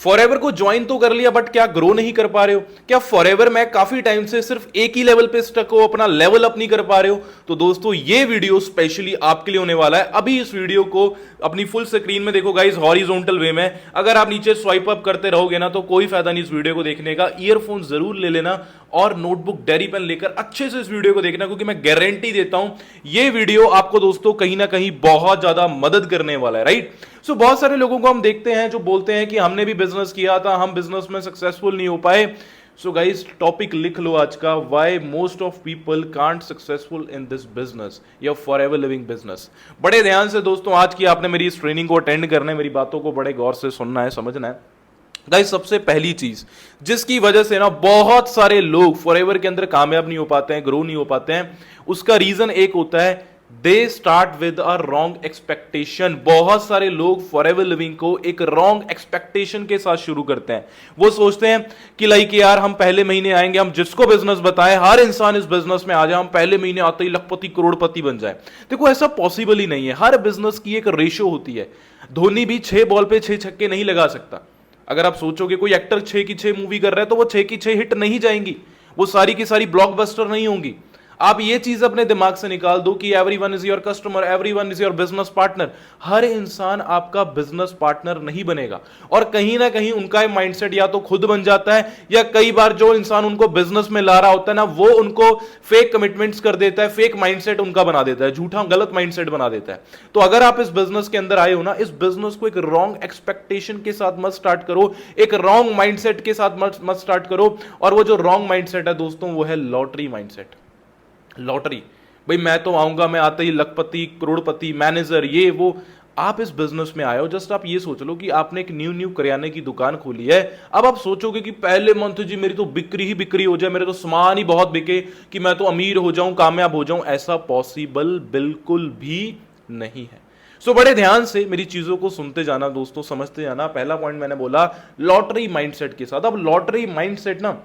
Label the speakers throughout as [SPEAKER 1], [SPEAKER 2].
[SPEAKER 1] Forever को join तो कर लिया बट क्या ग्रो नहीं कर पा रहे हो? क्या फॉरएवर में काफी टाइम से सिर्फ एक ही लेवल पे स्टक हो, अपना लेवल अप नहीं कर पा रहे हो? तो दोस्तों ये वीडियो स्पेशली आपके लिए होने वाला है। अभी इस वीडियो को अपनी फुल स्क्रीन में देखो गाइस, हॉरिजॉन्टल वे में। अगर आप नीचे स्वाइप अप करते रहोगे ना तो कोई फायदा नहीं इस वीडियो को देखने का। ईयरफोन जरूर ले लेना और नोटबुक डायरी पेन लेकर अच्छे से इस वीडियो को देखना, क्योंकि मैं गारंटी देता हूं ये वीडियो आपको दोस्तों कहीं ना कहीं बहुत ज्यादा मदद करने वाला है, राइट? सो बहुत सारे लोगों को हम देखते हैं जो बोलते हैं कि हमने भी बिजनेस किया था, हम बिजनेस में सक्सेसफुल नहीं हो पाए। सो गाइस, टॉपिक लिख लो आज का, why most of people can't successful in this business या फॉरएवर लिविंग बिजनेस। बड़े ध्यान से दोस्तों आज की आपने मेरी इस ट्रेनिंग को अटेंड करना है, मेरी बातों को बड़े गौर से सुनना है, समझना है। गाइस, सबसे पहली चीज जिसकी वजह से ना बहुत सारे लोग फॉरएवर के अंदर कामयाब नहीं हो पाते हैं, ग्रो नहीं हो पाते हैं, उसका रीजन एक होता है, they start with a wrong expectation. बहुत सारे लोग फॉरएवर लिविंग को एक रॉन्ग एक्सपेक्टेशन के साथ शुरू करते हैं। वो सोचते हैं कि लाइक यार हम पहले महीने आएंगे, हम जिसको बिजनेस बताएं, हर इंसान इस बिजनेस में आ जाए, हम पहले महीने आते ही लखपति करोड़पति बन जाए। देखो ऐसा पॉसिबल ही नहीं है। हर बिजनेस की एक रेशो होती है। धोनी भी 6 बॉल पे 6 छक्के नहीं लगा सकता। अगर आप सोचोगे कोई एक्टर 6 की 6 मूवी कर रहा है तो वो 6 की 6 हिट नहीं जाएंगी, वो सारी की सारी ब्लॉकबस्टर नहीं होंगी। आप ये चीज अपने दिमाग से निकाल दो कि everyone is your customer, everyone is your business partner. हर इंसान आपका बिजनेस पार्टनर नहीं बनेगा, और कहीं ना कहीं उनका माइंडसेट या तो खुद बन जाता है, या कई बार जो इंसान उनको बिजनेस में ला रहा होता है ना, वो उनको फेक कमिटमेंट्स कर देता है, फेक माइंडसेट उनका बना देता है, झूठा गलत माइंडसेट बना देता है। तो अगर आप इस बिजनेस के अंदर आए हो ना, इस बिजनेस को एक रॉन्ग एक्सपेक्टेशन के साथ मत स्टार्ट करो, एक रॉन्ग माइंडसेट के साथ मत स्टार्ट करो। और वो जो रॉन्ग माइंडसेट है दोस्तों, वो है लॉटरी माइंडसेट। लॉटरी, भाई मैं तो आऊंगा, मैं आते ही लखपति करोड़पति मैनेजर ये वो। आप इस बिजनेस में आए हो, जस्ट आप ये सोच लो कि आपने एक न्यू किराने की दुकान खोली है। अब आप सोचोगे कि पहले मंथ जी मेरी तो बिक्री ही बिक्री हो जाए, मेरे तो सामान ही बहुत बिके कि मैं तो अमीर हो जाऊं, कामयाब हो जाऊं। ऐसा पॉसिबल बिल्कुल भी नहीं है। सो बड़े ध्यान से मेरी चीजों को सुनते जाना दोस्तों, समझते जाना। पहला पॉइंट मैंने बोला लॉटरी माइंडसेट के साथ। अब लॉटरी माइंडसेट ना,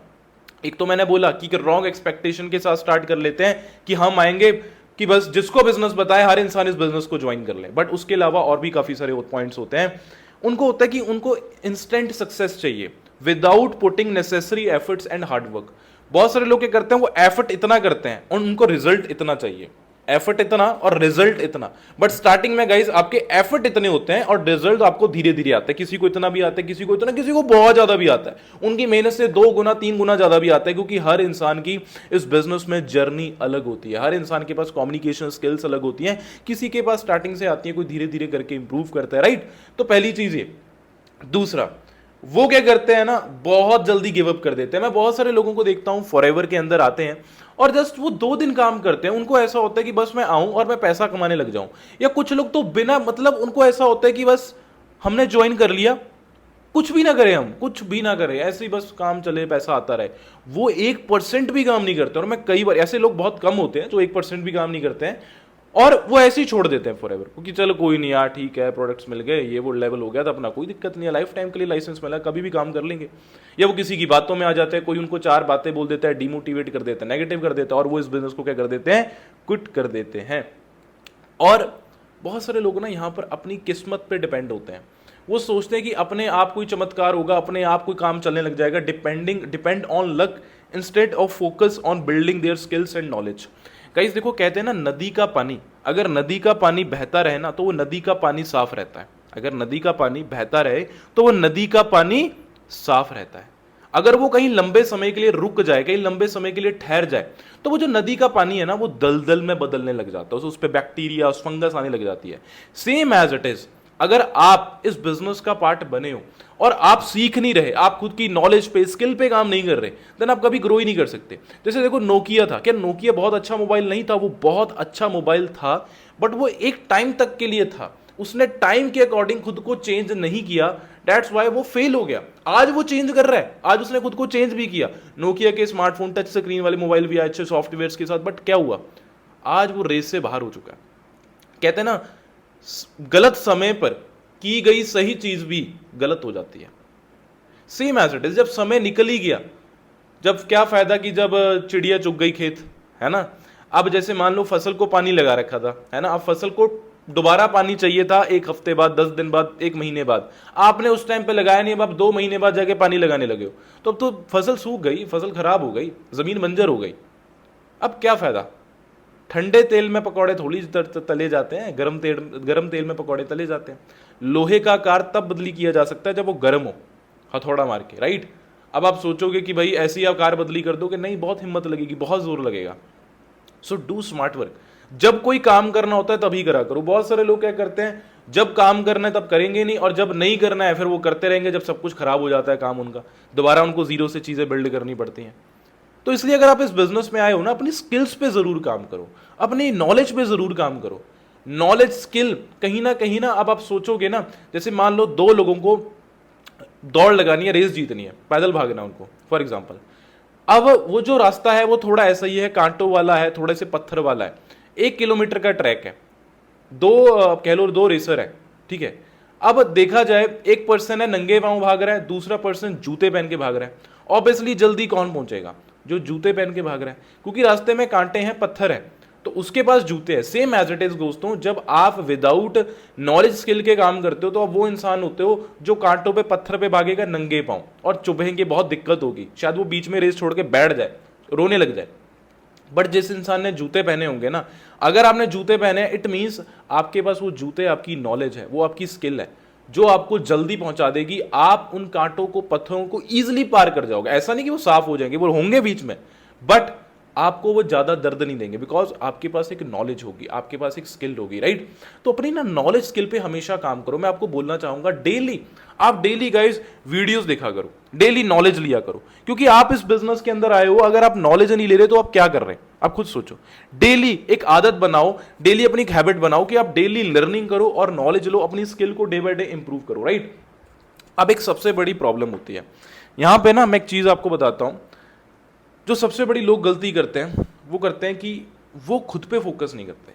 [SPEAKER 1] एक तो मैंने बोला कि रॉन्ग एक्सपेक्टेशन के साथ स्टार्ट कर लेते हैं कि हम आएंगे कि बस जिसको बिजनेस बताए हर इंसान इस बिजनेस को ज्वाइन कर ले। बट उसके अलावा और भी काफी सारे पॉइंट्स होते हैं। उनको होता है कि उनको इंस्टेंट सक्सेस चाहिए without putting necessary efforts and hard work. बहुत सारे लोग क्या करते हैं, वो एफर्ट इतना करते हैं और उनको रिजल्ट इतना चाहिए, एफर्ट इतना और रिजल्ट इतना। बट स्टार्टिंग में गाइस आपके एफर्ट इतने होते हैं और रिजल्ट आपको धीरे धीरे आता है। किसी को इतना भी आता है, किसी को इतना, किसी को बहुत ज्यादा भी आता है। उनकी मेहनत से 2 गुना 3 गुना ज्यादा भी आता है, क्योंकि हर इंसान की इस बिजनेस में जर्नी अलग होती है। हर इंसान के पास कम्युनिकेशन स्किल्स अलग होती हैं। किसी के पास स्टार्टिंग से आती है, कोई धीरे धीरे करके इंप्रूव करता है, राइट? तो पहली चीज ये। दूसरा, वो क्या करते हैं ना, बहुत जल्दी गिव अप कर देते हैं। मैं बहुत सारे लोगों को देखता हूं फॉरएवर के अंदर आते हैं और जस्ट वो 2 दिन काम करते हैं। उनको ऐसा होता है कि बस मैं आऊं और मैं पैसा कमाने लग जाऊं। या कुछ लोग तो बिना मतलब, उनको ऐसा होता है कि बस हमने ज्वाइन कर लिया, कुछ भी ना करें, हम कुछ भी ना करें, ऐसे ही बस काम चले, पैसा आता रहे। वो 1% भी काम नहीं करते। और मैं कई बार, ऐसे लोग बहुत कम होते हैं जो 1% भी काम नहीं करते हैं, और वो ऐसे ही छोड़ देते हैं फॉरएवर, क्योंकि चलो कोई नहीं यार, ठीक है, प्रोडक्ट्स मिल गए, ये वो लेवल हो गया तो अपना कोई दिक्कत नहीं है, लाइफ टाइम के लिए लाइसेंस मिला, कभी भी काम कर लेंगे। या वो किसी की बातों में आ जाते हैं, कोई उनको 4 बातें बोल देता है, डिमोटिवेट कर देता है, नेगेटिव कर देता है, और वो इस बिजनेस को क्या कर देते हैं, क्विट कर देते हैं। और बहुत सारे लोग ना यहाँ पर अपनी किस्मत पे डिपेंड होते हैं। वो सोचते हैं कि अपने आप कोई चमत्कार होगा, अपने आप कोई काम चलने लग जाएगा, depend on luck instead of focus on building their skills and knowledge. Guys देखो, कहते हैं ना, नदी का पानी, अगर नदी का पानी बहता रहे ना तो वो नदी का पानी साफ रहता है। अगर नदी का पानी बहता रहे तो वो नदी का पानी साफ रहता है। अगर वो कहीं लंबे समय के लिए रुक जाए, कहीं लंबे समय के लिए ठहर जाए, तो वो जो नदी का पानी है ना, वो दलदल में बदलने लग जाता है, उस पर बैक्टीरिया, उस फंगस आने लग जाती है। सेम एज इट इज, अगर आप इस बिजनेस का पार्ट बने हो और आप सीख नहीं रहे, आप खुद की नॉलेज पे, स्किल पे काम नहीं कर रहे, देन आप कभी ग्रो ही नहीं कर सकते। जैसे देखो नोकिया था, क्या नोकिया बहुत अच्छा मोबाइल नहीं था? वो बहुत अच्छा मोबाइल था, बट वो एक टाइम तक के लिए था। उसने टाइम के अकॉर्डिंग खुद को चेंज नहीं किया, दैट्स वाई वो फेल हो गया। आज वो चेंज कर रहा है, आज उसने खुद को चेंज भी किया। नोकिया के स्मार्टफोन, टच स्क्रीन वाले मोबाइल भी आए अच्छे सॉफ्टवेयर के साथ, बट क्या हुआ, आज वो रेस से बाहर हो चुका है। कहते हैं ना, गलत समय पर की गई सही चीज भी गलत हो जाती है। सेम एज इट इज, जब समय निकल ही गया, जब क्या फायदा कि जब चिड़िया चुग गई खेत, है ना। अब जैसे मान लो फसल को पानी लगा रखा था, है ना, अब फसल को दोबारा पानी चाहिए था 1 हफ्ते बाद, 10 दिन बाद, 1 महीने बाद, आपने उस टाइम पे लगाया नहीं, अब आप 2 महीने बाद जाके पानी लगाने लगे हो, तो अब तो फसल सूख गई, फसल खराब हो गई, जमीन बंजर हो गई। अब क्या फायदा? ठंडे तेल में पकौड़े थोड़ी तले जाते हैं, गर्म तेल में पकौड़े तले जाते हैं। लोहे का आकार तब बदली किया जा सकता है जब वो गर्म हो, हथौड़ा मार के, राइट। अब आप सोचोगे कि भाई ऐसी आकार बदली कर दो, कि नहीं, बहुत हिम्मत लगेगी, बहुत जोर लगेगा। So do smart work. जब कोई काम करना होता है तभी करा करो। बहुत सारे लोग क्या करते हैं, जब काम करना है तब करेंगे नहीं, और जब नहीं करना है फिर वो करते रहेंगे, जब सब कुछ खराब हो जाता है काम उनका, दोबारा उनको जीरो से चीजें बिल्ड करनी पड़ती हैं। तो इसलिए अगर आप इस बिजनेस में आए हो ना, अपनी स्किल्स पे जरूर काम करो, अपनी नॉलेज पे जरूर काम करो। नॉलेज स्किल कहीं ना अब आप सोचोगे ना, जैसे मान लो 2 लोगों को दौड़ लगानी है, रेस जीतनी है, पैदल भागना उनको फॉर एग्जाम्पल। अब वो जो रास्ता है वो थोड़ा ऐसा ही है, कांटों वाला है, थोड़े से पत्थर वाला है, 1 किलोमीटर का ट्रैक है, कह लो 2 रेसर है, ठीक है। अब देखा जाए, एक पर्सन है नंगे पांव भाग रहा है, दूसरा पर्सन जूते पहन के भाग रहा है। ऑब्वियसली जल्दी कौन पहुंचेगा? जो जूते पहन के भाग रहा है, क्योंकि रास्ते में कांटे हैं, पत्थर है, तो उसके पास जूते हैं। सेम एज इट इज दोस्तों, जब आप विदाउट नॉलेज स्किल के काम करते हो तो आप वो इंसान होते हो जो कांटों पे, पत्थर पे भागेगा नंगे पांव, और चुभेंगे, बहुत दिक्कत होगी, शायद वो बीच में रेस छोड़ के बैठ जाए, रोने लग जाए। बट जिस इंसान ने जूते पहने होंगे ना, अगर आपने जूते पहने, इट मीन्स आपके पास वो जूते, आपकी नॉलेज है, वो आपकी स्किल है, जो आपको जल्दी पहुंचा देगी। आप उन कांटों को, पत्थरों को इजीली पार कर जाओगे। ऐसा नहीं कि वो साफ हो जाएंगे, वो होंगे बीच में, बट आपको वो ज्यादा दर्द नहीं देंगे, बिकॉज आपके पास एक नॉलेज होगी, आपके पास एक स्किल होगी, राइट। तो अपनी ना नॉलेज स्किल पे हमेशा काम करो। मैं आपको बोलना चाहूंगा, डेली गाइस वीडियोस देखा करो, डेली नॉलेज लिया करो, क्योंकि आप इस बिजनेस के अंदर आए हो, अगर आप नॉलेज नहीं ले रहे तो आप क्या कर रहे हैं? आप खुद सोचो। डेली एक आदत बनाओ, डेली अपनी एक हैबिट बनाओ कि आप डेली लर्निंग करो और नॉलेज लो, अपनी स्किल को डे बाय डे इंप्रूव करो, राइट। अब एक सबसे बड़ी प्रॉब्लम होती है यहां पे ना, मैं एक चीज आपको बताता हूं, जो सबसे बड़ी लोग गलती करते हैं, वो करते हैं कि वो खुद पे फोकस नहीं करते।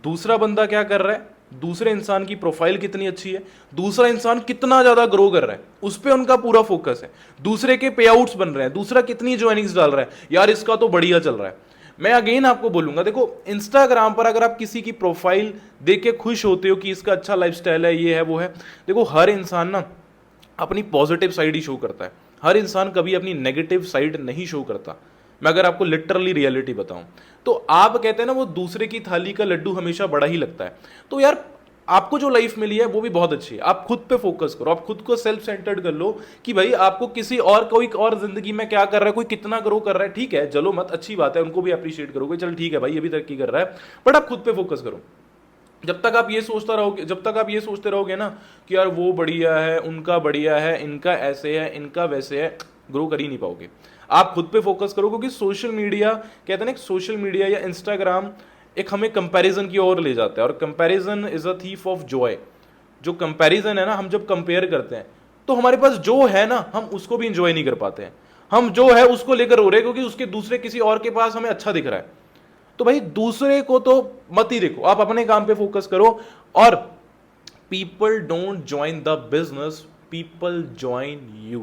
[SPEAKER 1] दूसरा बंदा क्या कर रहा है, दूसरे इंसान की प्रोफाइल कितनी अच्छी है, दूसरा इंसान कितना ज्यादा ग्रो कर रहा है, उस पे उनका पूरा फोकस है। दूसरे के पे आउट्स बन रहे हैं, दूसरा कितनी ज्वाइनिंग्स डाल रहा है, यार इसका तो बढ़िया चल रहा है। मैं अगेन आपको बोलूंगा, देखो इंस्टाग्राम पर अगर आप किसी की प्रोफाइल देख के खुश होते हो कि इसका अच्छा लाइफस्टाइल है, ये है वो है, देखो हर इंसान ना अपनी पॉजिटिव साइड ही शो करता है, हर इंसान कभी अपनी नेगेटिव साइड नहीं शो करता। मैं अगर आपको लिटरली रियलिटी बताऊं, तो आप कहते हैं ना, वो दूसरे की थाली का लड्डू हमेशा बड़ा ही लगता है। तो यार आपको जो लाइफ मिली है वो भी बहुत अच्छी है, आप खुद पे फोकस करो, आप खुद को सेल्फ सेंटर्ड कर लो कि भाई आपको किसी और, कोई और जिंदगी में क्या कर रहा है, कोई कितना ग्रो कर रहा है, ठीक है, चलो मत, अच्छी बात है, उनको भी अप्रिशिएट करोगे, चल ठीक है भाई ये भी तरक्की कर रहा है, बट आप खुद पे फोकस करो। जब तक आप ये सोचते रहोगे ना कि यार वो बढ़िया है, उनका बढ़िया है, इनका ऐसे है, इनका वैसे है, ग्रो कर ही नहीं पाओगे। आप खुद पे फोकस करो, क्योंकि सोशल मीडिया, कहते हैं ना, सोशल मीडिया या इंस्टाग्राम एक हमें कंपैरिजन की ओर ले जाता है, और comparison is a thief of Joy. जो कंपैरिजन है ना, हम जब कंपेयर करते हैं तो हमारे पास जो है ना, हम उसको भी इंजॉय नहीं कर पाते हैं, हम जो है उसको लेकर रो रहे हैं, क्योंकि उसके दूसरे किसी और के पास हमें अच्छा दिख रहा है। तो भाई दूसरे को तो मत ही देखो, आप अपने काम पे फोकस करो। और people don't join the business, people join you.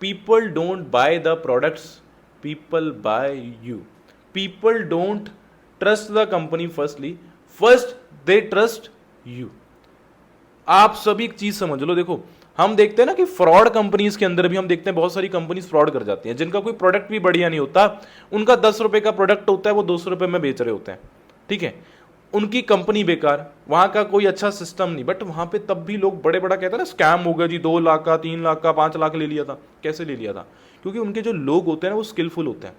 [SPEAKER 1] People don't buy the products, people buy you. People don't trust the company first they trust you. आप सभी एक चीज समझ लो, देखो हम देखते हैं ना कि फ्रॉड कंपनीज के अंदर भी हम देखते हैं बहुत सारी कंपनीज फ्रॉड कर जाती हैं, जिनका कोई प्रोडक्ट भी बढ़िया नहीं होता, उनका 10 रुपए का प्रोडक्ट होता है, वो 200 रुपए में बेच रहे होते हैं, ठीक है, उनकी कंपनी बेकार, वहां का कोई अच्छा सिस्टम नहीं, बट वहां पे तब भी लोग बड़े बड़ा कहते हैं ना, स्कैम हो गया जी, 2 लाख का, 3 लाख का, 5 लाख ले लिया था। कैसे ले लिया था? क्योंकि उनके जो लोग होते हैं ना वो स्किलफुल होते हैं,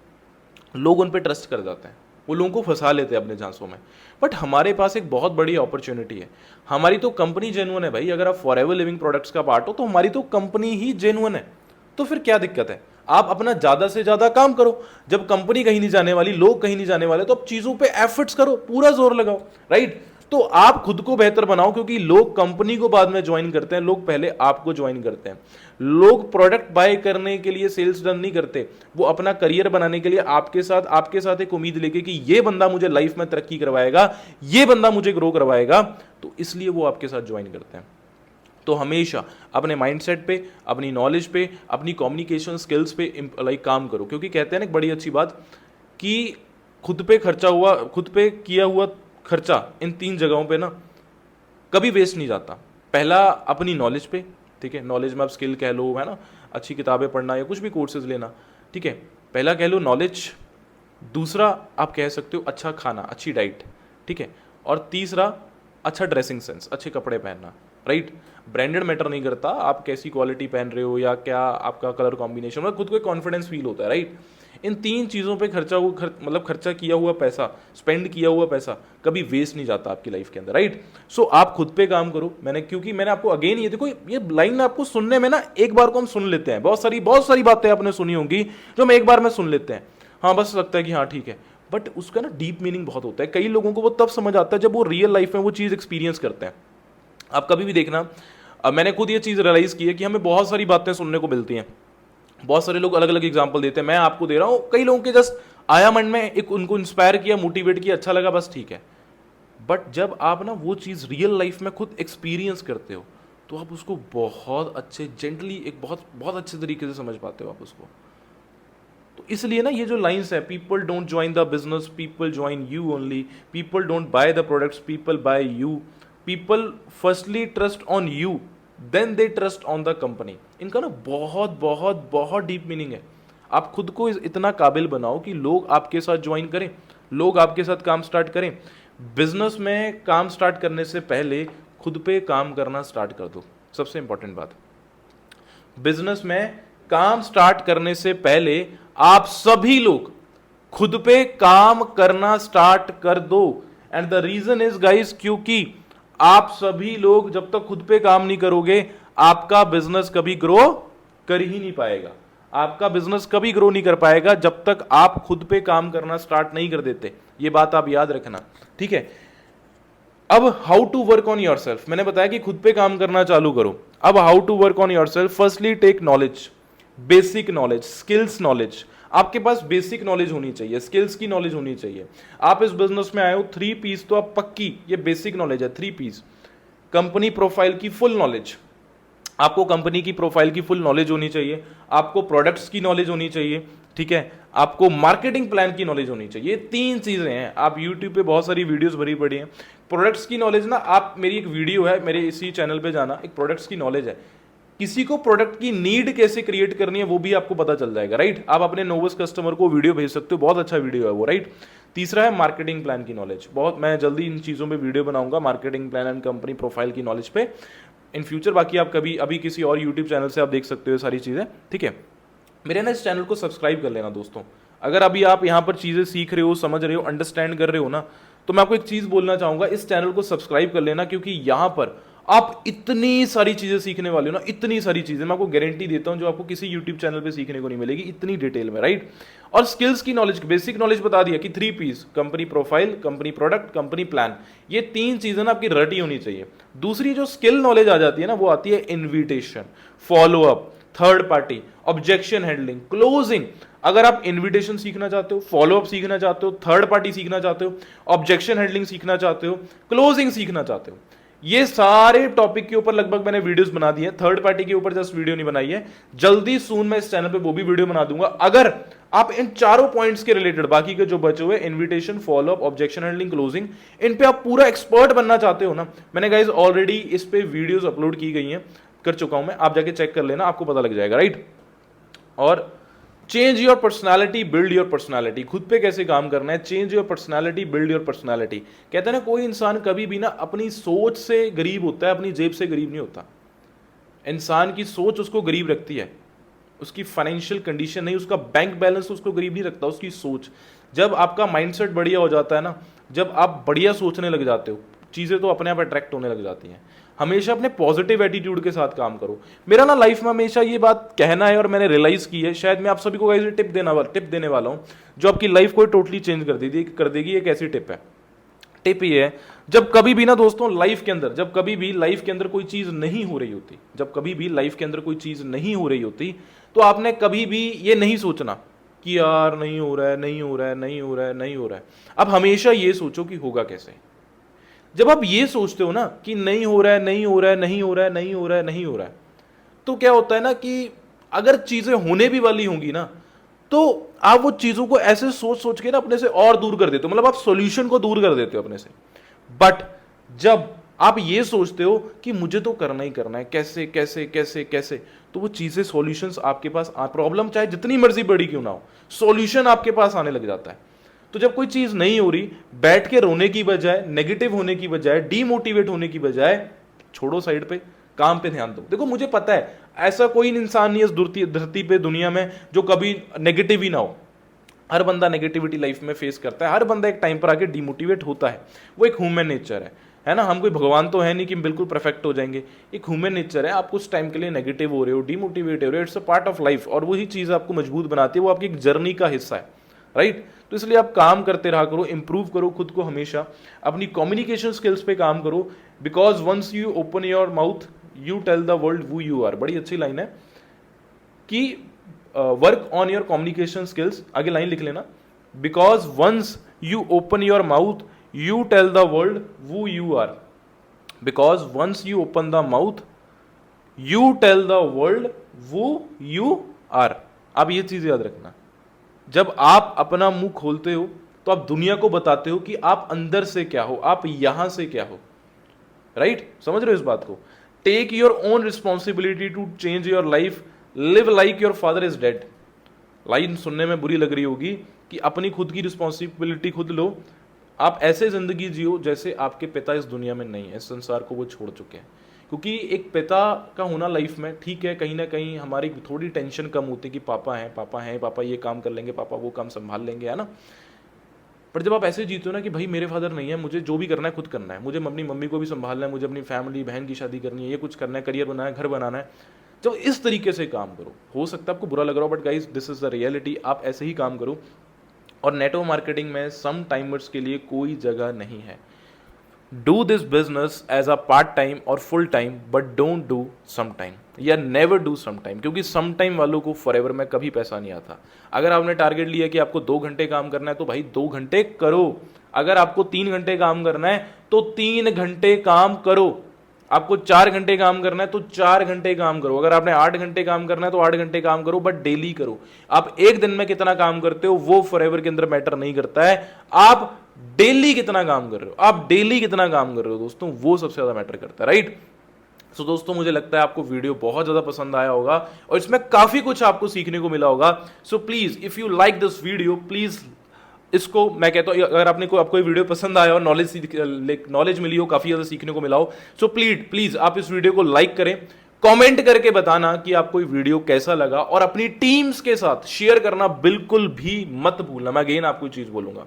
[SPEAKER 1] लोग उन पर ट्रस्ट कर जाते हैं, वो लोगों को फंसा लेते हैं अपने झांसों में। बट हमारे पास एक बहुत बड़ी अपॉर्चुनिटी है, हमारी तो कंपनी जेन्युइन है भाई। अगर आप फॉरएवर लिविंग प्रोडक्ट्स का पार्ट हो तो हमारी तो कंपनी ही जेन्युइन है, तो फिर क्या दिक्कत है? आप अपना ज्यादा से ज्यादा काम करो। जब कंपनी कहीं नहीं जाने वाली, लोग कहीं नहीं जाने वाले, तो आप चीजों पे एफर्ट्स करो, पूरा जोर लगाओ, राइट। तो आप खुद को बेहतर बनाओ, क्योंकि लोग कंपनी को बाद में ज्वाइन करते हैं, लोग पहले आपको ज्वाइन करते हैं। लोग प्रोडक्ट बाय करने के लिए सेल्स डन नहीं करते, वो अपना करियर बनाने के लिए आपके साथ एक उम्मीद लेके कि ये बंदा मुझे लाइफ में तरक्की करवाएगा, ये बंदा मुझे ग्रो करवाएगा, तो इसलिए वो आपके साथ ज्वाइन करते हैं। तो हमेशा अपने माइंडसेट पे, अपनी नॉलेज पे, अपनी कम्युनिकेशन स्किल्स पे काम करो, क्योंकि कहते हैं ना एक बड़ी अच्छी बात कि खुद पे किया हुआ खर्चा इन 3 जगहों पे ना कभी वेस्ट नहीं जाता। पहला अपनी नॉलेज पे, ठीक है, नॉलेज में आप स्किल कह लो, है ना, अच्छी किताबें पढ़ना या कुछ भी कोर्सेज लेना, ठीक है, पहला कह लो नॉलेज। दूसरा आप कह सकते हो अच्छा खाना, अच्छी डाइट, ठीक है, और तीसरा अच्छा ड्रेसिंग सेंस, अच्छे कपड़े पहनना, राइट। ब्रांडेड मैटर नहीं करता, आप कैसी क्वालिटी पहन रहे हो या क्या आपका कलर कॉम्बिनेशन, मतलब खुद को कॉन्फिडेंस फील होता है, राइट। इन 3 चीज़ों पे मतलब खर्चा किया हुआ पैसा, स्पेंड किया हुआ पैसा कभी वेस्ट नहीं जाता आपकी लाइफ के अंदर, राइट। सो आप खुद पे काम करो। क्योंकि मैंने आपको अगेन ये देखो, ये लाइन आपको सुनने में ना एक बार को हम सुन लेते हैं, बहुत सारी बातें आपने सुनी होंगी जो हम एक बार में सुन लेते हैं, हाँ बस लगता है कि हाँ ठीक है, बट उसका ना डीप मीनिंग बहुत होता है। कई लोगों को वो तब समझ आता है जब वो रियल लाइफ में वो चीज़ एक्सपीरियंस करते हैं। आप कभी भी देखना, मैंने खुद ये चीज़ रियलाइज़ की है कि हमें बहुत सारी बातें सुनने को मिलती हैं, बहुत सारे लोग अलग अलग एग्जाम्पल देते हैं, मैं आपको दे रहा हूँ, कई लोगों के जस्ट आया मन में, एक उनको इंस्पायर किया, मोटिवेट किया, अच्छा लगा, बस ठीक है। बट जब आप ना वो चीज़ रियल लाइफ में खुद एक्सपीरियंस करते हो तो आप उसको बहुत अच्छे जेंटली, एक बहुत बहुत अच्छे तरीके से समझ पाते हो आप उसको। तो इसलिए ना ये जो लाइंस है, people don't join the business, people join you only, people don't buy the products, people buy you, people firstly trust on you then they trust on the company. इनका ना बहुत बहुत बहुत डीप मीनिंग है। आप खुद को इतना काबिल बनाओ कि लोग आपके साथ ज्वाइन करें, लोग आपके साथ काम स्टार्ट करें। बिजनेस में काम स्टार्ट करने से पहले खुद पे काम करना स्टार्ट कर दो, सबसे इंपॉर्टेंट बात। बिजनेस में काम स्टार्ट करने से पहले आप सभी लोग खुद पे काम करना स्टार्ट कर दो। And the reason is guys, क्योंकि आप सभी लोग जब तक खुद पे काम नहीं करोगे आपका बिजनेस कभी ग्रो कर ही नहीं पाएगा। आपका बिजनेस कभी ग्रो नहीं कर पाएगा जब तक आप खुद पे काम करना स्टार्ट नहीं कर देते। ये बात आप याद रखना, ठीक है। अब how to work on yourself, मैंने बताया कि खुद पे काम करना चालू करो। अब how to work on yourself, firstly take knowledge, basic knowledge, skills knowledge. आपके पास बेसिक नॉलेज होनी चाहिए, स्किल्स की नॉलेज होनी चाहिए। आप इस बिजनेस में आए हो, 3 पीस तो आप पक्की, ये बेसिक नॉलेज है, 3 पीस। कंपनी प्रोफाइल की फुल नॉलेज, आपको कंपनी की प्रोफाइल की फुल नॉलेज होनी चाहिए, आपको प्रोडक्ट्स की नॉलेज होनी चाहिए, ठीक है, आपको मार्केटिंग प्लान की नॉलेज होनी चाहिए। 3 चीजें हैं। आप यूट्यूब पे बहुत सारी वीडियोस भरी पड़ी हैं। प्रोडक्ट्स की नॉलेज ना, आप मेरी एक वीडियो है, मेरे इसी चैनल पे जाना, एक प्रोडक्ट्स की नॉलेज है, किसी को प्रोडक्ट की नीड कैसे क्रिएट करनी है वो भी आपको पता चल जाएगा, राइट। आप अपने नोवस कस्टमर को वीडियो भेज सकते हो, बहुत अच्छा वीडियो है वो, राइट। तीसरा है मार्केटिंग प्लान की नॉलेज, बहुत, मैं जल्दी इन चीज़ों पे वीडियो बनाऊंगा, marketing plan and company profile की नॉलेज पे इन फ्यूचर। बाकी आप कभी अभी किसी और यूट्यूब चैनल से आप देख सकते हो सारी चीज़ें, ठीक है। मेरे ना इस चैनल को सब्सक्राइब कर लेना दोस्तों। अगर अभी आप यहाँ पर चीज़ें सीख रहे हो, समझ रहे हो, अंडरस्टैंड कर रहे हो ना, तो मैं आपको एक चीज़ बोलना चाहूँगा, इस चैनल को सब्सक्राइब कर लेना, क्योंकि यहाँ पर आप इतनी सारी चीज़ें सीखने वाले हो ना, इतनी सारी चीज़ें मैं आपको गारंटी देता हूँ जो आपको किसी यूट्यूब चैनल पे सीखने को नहीं मिलेगी इतनी डिटेल में, राइट। और स्किल्स की नॉलेज, बेसिक नॉलेज बता दिया कि 3 piece, company profile, company product, company plan, ये 3 चीज़ें ना आपकी रटी होनी चाहिए। दूसरी जो स्किल नॉलेज आ जाती है ना, वो आती है invitation, follow up, third party, objection handling, closing. अगर आप इन्विटेशन सीखना चाहते हो, फॉलो अप सीखना चाहते हो, थर्ड पार्टी सीखना चाहते हो, ऑब्जेक्शन हैंडलिंग सीखना चाहते हो, क्लोजिंग सीखना चाहते हो, ये सारे टॉपिक के ऊपर लगभग मैंने वीडियोस बना दी है। थर्ड पार्टी के ऊपर जस्ट वीडियो नहीं बनाई है, जल्दी सून मैं इस चैनल पे वो भी वीडियो बना दूंगा। अगर आप इन चारों पॉइंट्स के रिलेटेड, बाकी के जो बचे हुए invitation, follow up, objection handling, closing, इन पे आप पूरा एक्सपर्ट बनना चाहते हो ना, मैंने गाइस ऑलरेडी इस पे वीडियोस अपलोड की गई हैं, कर चुका हूं मैं, आप जाके चेक कर लेना, आपको पता लग जाएगा, राइट। और change your personality, build your personality, खुद पे कैसे काम करना है, change your personality, build your personality. कहते हैं ना, कोई इंसान कभी भी ना अपनी सोच से गरीब होता है, अपनी जेब से गरीब नहीं होता। इंसान की सोच उसको गरीब रखती है, उसकी फाइनेंशियल कंडीशन नहीं, उसका बैंक बैलेंस उसको गरीब नहीं रखता, उसकी सोच। जब आपका माइंडसेट बढ़िया हो जाता है ना, जब आप बढ़िया सोचने लग जाते हो, चीज़ें तो अपने आप अट्रैक्ट होने लग जाती हैं। हमेशा अपने पॉजिटिव एटीट्यूड के साथ काम करो। मेरा ना लाइफ में हमेशा ये बात कहना है और मैंने रियलाइज की है, शायद मैं आप सभी को टिप देने वाला हूँ जो आपकी लाइफ को टोटली चेंज कर देगी। एक ऐसी टिप है, टिप ये है, जब कभी भी ना दोस्तों लाइफ के अंदर, जब कभी भी लाइफ के अंदर कोई चीज नहीं हो रही होती, जब कभी भी लाइफ के अंदर कोई चीज नहीं हो रही होती, तो आपने कभी भी ये नहीं सोचना कि यार नहीं हो रहा है, नहीं हो रहा है, नहीं हो रहा है, नहीं हो रहा है। अब हमेशा ये सोचो कि होगा कैसे। जब आप ये सोचते हो ना कि नहीं हो रहा है, नहीं हो रहा है, नहीं हो रहा है, नहीं हो रहा है, नहीं हो रहा है, तो क्या होता है ना कि अगर चीजें होने भी वाली होंगी ना, तो आप वो चीजों को ऐसे सोच सोच के ना अपने से और दूर कर देते हो, मतलब आप सॉल्यूशन को दूर कर देते हो अपने से। बट जब आप ये सोचते हो कि मुझे तो करना ही करना है, कैसे कैसे कैसे कैसे, तो वो चीजें सॉल्यूशंस आपके पास प्रॉब्लम चाहे जितनी मर्जी बड़ी क्यों ना हो, सॉल्यूशन आपके पास आने लग जाता है। तो जब कोई चीज नहीं हो रही, बैठ के रोने की बजाय, नेगेटिव होने की बजाय, डीमोटिवेट होने की बजाय, छोड़ो साइड पे, काम पे ध्यान दो। देखो मुझे पता है ऐसा कोई इंसान नहीं है इस धरती पे, दुनिया में, जो कभी नेगेटिव ही ना हो। हर बंदा नेगेटिविटी लाइफ में फेस करता है, हर बंदा एक टाइम पर आके डिमोटिवेट होता है, वो एक ह्यूमन नेचर है ना। हम कोई भगवान तो है नहीं कि बिल्कुल परफेक्ट हो जाएंगे, एक ह्यूमन नेचर है। आप कुछ टाइम के लिए नेगेटिव हो रहे हो, डिमोटिवेट हो रहे हो, it's a part of life, और वही चीज आपको मजबूत बनाती है, वो आपकी एक जर्नी का हिस्सा है, राइट। तो इसलिए आप काम करते रहा करो, इंप्रूव करो खुद को हमेशा, अपनी कम्युनिकेशन स्किल्स पे काम करो, because once you open your mouth you tell the world who you are. बड़ी अच्छी लाइन है कि work on your communication skills, आगे लाइन लिख लेना, because once you open your mouth you tell the world who you are, because once you open the mouth you tell the world who you are. आप ये चीज याद रखना, जब आप अपना मुंह खोलते हो तो आप दुनिया को बताते हो कि आप अंदर से क्या हो, आप यहां से क्या हो, राइट। समझ रहे हो इस बात को। Take your own responsibility to change your life, live like your father is dead. Line सुनने में बुरी लग रही होगी कि अपनी खुद की रिस्पॉन्सिबिलिटी खुद लो, आप ऐसे जिंदगी जियो जैसे आपके पिता इस दुनिया में नहीं है, इस संसार को वो छोड़ चुके हैं। क्योंकि एक पिता का होना लाइफ में ठीक है, कहीं ना कहीं हमारी थोड़ी टेंशन कम होती है कि पापा हैं, पापा ये काम कर लेंगे, पापा वो काम संभाल लेंगे, है ना। पर जब आप ऐसे जीते हो ना कि भाई मेरे फादर नहीं है, मुझे जो भी करना है खुद करना है, मुझे अपनी मम्मी को भी संभालना है, मुझे अपनी फैमिली, बहन की शादी करनी है, ये कुछ करना है, करियर बनाना है, घर बनाना है, जब इस तरीके से काम करो, हो सकता है आपको बुरा लग रहा हो, but guys this is the reality, आप ऐसे ही काम करो। और नेटवर्क मार्केटिंग में सम टाइमर्स के लिए कोई जगह नहीं है। Do this business as a part time और full time, but don't do some time, या नेवर डू सम टाइम, क्योंकि सम टाइम वालों को फॉरएवर में कभी पैसा नहीं आता। अगर आपने टारगेट लिया कि आपको 2 घंटे काम करना है तो भाई 2 घंटे करो। अगर आपको 3 घंटे काम करना है तो 3 घंटे काम करो। आपको 4 घंटे काम करना है तो 4 घंटे काम करो। अगर आपने 8 घंटे काम करना है तो 8 घंटे काम करो, बट डेली करो। आप एक दिन में कितना काम करते हो वो फॉरएवर के अंदर मैटर नहीं करता है, आप डेली कितना काम कर रहे हो, आप डेली कितना काम कर रहे हो दोस्तों, वो सबसे ज्यादा मैटर करता है, राइट। सो दोस्तों मुझे लगता है आपको वीडियो बहुत ज्यादा पसंद आया होगा और इसमें काफी कुछ आपको सीखने को मिला होगा। So please if you like this video, please इसको, मैं कहता हूं अगर आपको ये वीडियो पसंद आया और नॉलेज मिली हो, काफी ज्यादा सीखने को मिला हो, सो प्लीज आप इस वीडियो को लाइक करें, कमेंट करके बताना कि आपको ये वीडियो कैसा लगा, और अपनी टीम्स के साथ शेयर करना बिल्कुल भी मत भूलना। मैं अगेन आपको चीज बोलूंगा,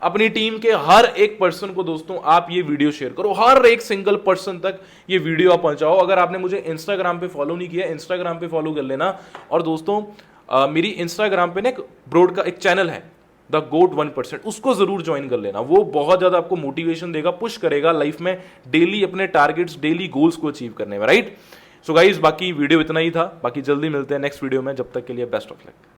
[SPEAKER 1] अपनी टीम के हर एक पर्सन को दोस्तों आप ये वीडियो शेयर करो, हर एक सिंगल पर्सन तक ये वीडियो आप पहुंचाओ। अगर आपने मुझे इंस्टाग्राम पे फॉलो नहीं किया, इंस्टाग्राम पे फॉलो कर लेना। और दोस्तों मेरी इंस्टाग्राम पे ना एक चैनल है द गोट 1%, उसको जरूर ज्वाइन कर लेना। वो बहुत ज्यादा आपको मोटिवेशन देगा, पुश करेगा लाइफ में डेली अपने टारगेट्स, डेली गोल्स को अचीव करने में, राइट। सो गाइस बाकी वीडियो इतना ही था, बाकी जल्दी मिलते हैं नेक्स्ट वीडियो में, जब तक के लिए बेस्ट ऑफ लक।